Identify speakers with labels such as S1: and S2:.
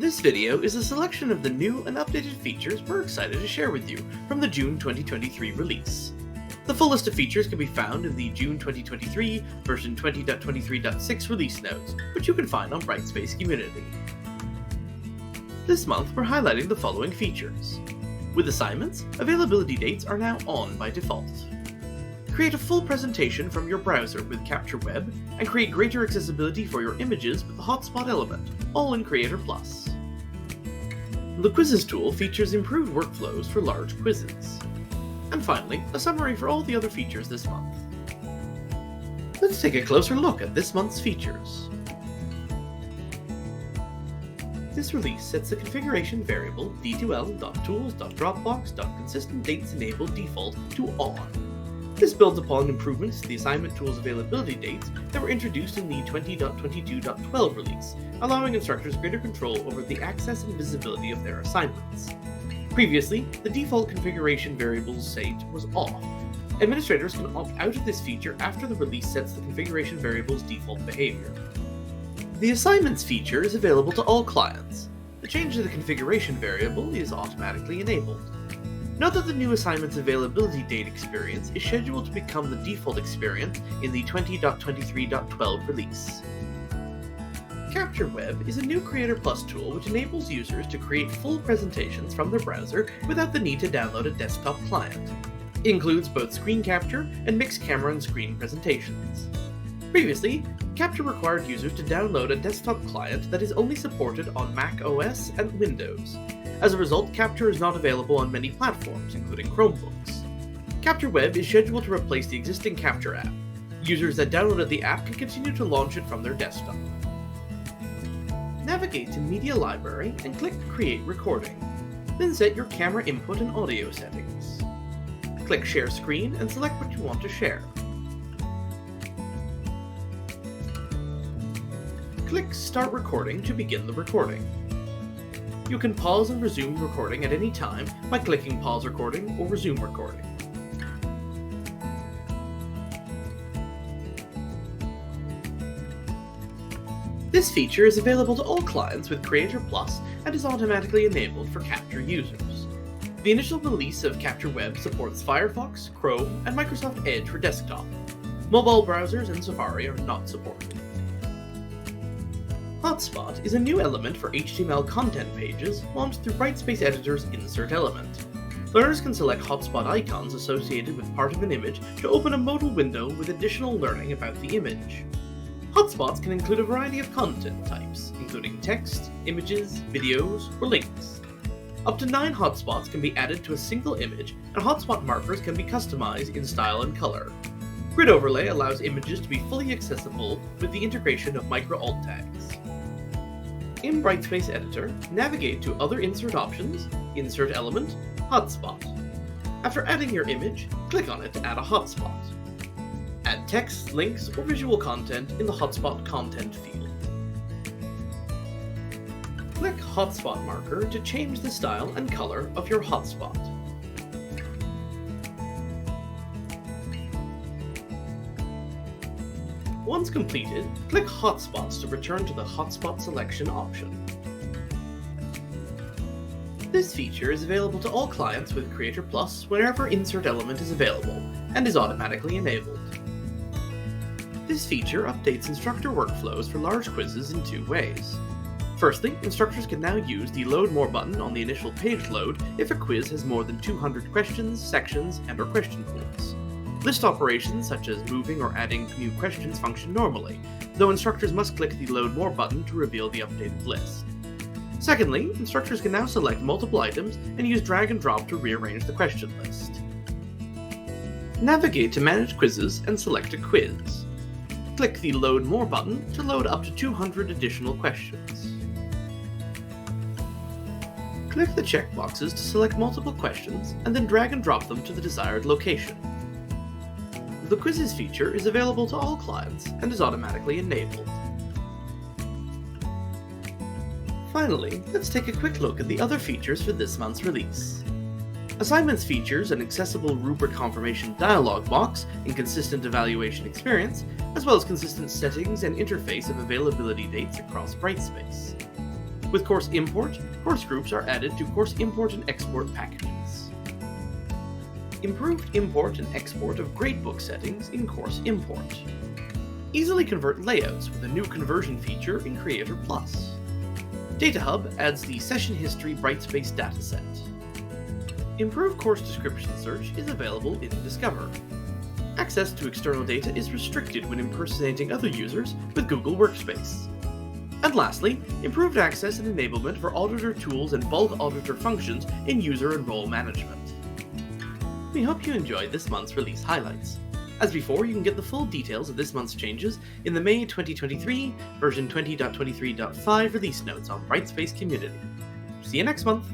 S1: This video is a selection of the new and updated features we're excited to share with you from the June 2023 release. The full list of features can be found in the June 2023 version 20.23.6 release notes, which you can find on Brightspace Community. This month we're highlighting the following features. With assignments, availability dates are now on by default. Create a full presentation from your browser with Capture Web, and create greater accessibility for your images with the Hotspot element, all in Creator Plus. The Quizzes tool features improved workflows for large quizzes. And finally, a summary for all the other features this month. Let's take a closer look at this month's features. This release sets the configuration variable D2L.tools.dropbox.consistentdatesenable default to on. This builds upon improvements to the assignment tool's availability dates that were introduced in the 20.22.12 release, allowing instructors greater control over the access and visibility of their assignments. Previously, the default configuration variable's state was off. Administrators can opt out of this feature after the release sets the configuration variable's default behavior. The Assignments feature is available to all clients. The change to the configuration variable is automatically enabled. Note that the new Assignments availability date experience is scheduled to become the default experience in the 20.23.12 release. Capture Web is a new Creator Plus tool which enables users to create full presentations from their browser without the need to download a desktop client. It includes both screen capture and mixed camera and screen presentations. Previously, Capture required users to download a desktop client that is only supported on Mac OS and Windows. As a result, Capture is not available on many platforms, including Chromebooks. Capture Web is scheduled to replace the existing Capture app. Users that downloaded the app can continue to launch it from their desktop. Navigate to Media Library and click Create Recording. Then set your camera input and audio settings. Click Share Screen and select what you want to share. Click Start Recording to begin the recording. You can pause and resume recording at any time by clicking Pause Recording or Resume Recording. This feature is available to all clients with Creator Plus and is automatically enabled for Capture users. The initial release of Capture Web supports Firefox, Chrome, and Microsoft Edge for desktop. Mobile browsers and Safari are not supported. Hotspot is a new element for HTML content pages launched through Brightspace Editor's Insert element. Learners can select hotspot icons associated with part of an image to open a modal window with additional learning about the image. Hotspots can include a variety of content types, including text, images, videos, or links. Up to 9 hotspots can be added to a single image, and hotspot markers can be customized in style and color. Grid Overlay allows images to be fully accessible with the integration of micro-alt tags. In Brightspace Editor, navigate to Other Insert Options, Insert Element, Hotspot. After adding your image, click on it to add a hotspot. Add text, links, or visual content in the Hotspot content field. Click Hotspot Marker to change the style and color of your hotspot. Once completed, click Hotspots to return to the Hotspot selection option. This feature is available to all clients with Creator Plus whenever Insert Element is available, and is automatically enabled. This feature updates instructor workflows for large quizzes in 2 ways. Firstly, instructors can now use the Load More button on the initial page load if a quiz has more than 200 questions, sections, and/or question pools. List operations such as moving or adding new questions function normally, though instructors must click the Load More button to reveal the updated list. Secondly, instructors can now select multiple items and use drag and drop to rearrange the question list. Navigate to Manage Quizzes and select a quiz. Click the Load More button to load up to 200 additional questions. Click the checkboxes to select multiple questions and then drag and drop them to the desired location. The Quizzes feature is available to all clients and is automatically enabled. Finally, let's take a quick look at the other features for this month's release. Assignments features an accessible rubric confirmation dialog box and consistent evaluation experience, as well as consistent settings and interface of availability dates across Brightspace. With course import, course groups are added to course import and export packages. Improved import and export of gradebook settings in course import. Easily convert layouts with a new conversion feature in Creator+. DataHub adds the session history Brightspace dataset. Improved course description search is available in Discover. Access to external data is restricted when impersonating other users with Google Workspace. And lastly, improved access and enablement for auditor tools and bulk auditor functions in user and role management. We hope you enjoyed this month's release highlights. As before, you can get the full details of this month's changes in the May 2023 version 20.23.5 release notes on Brightspace Community. See you next month!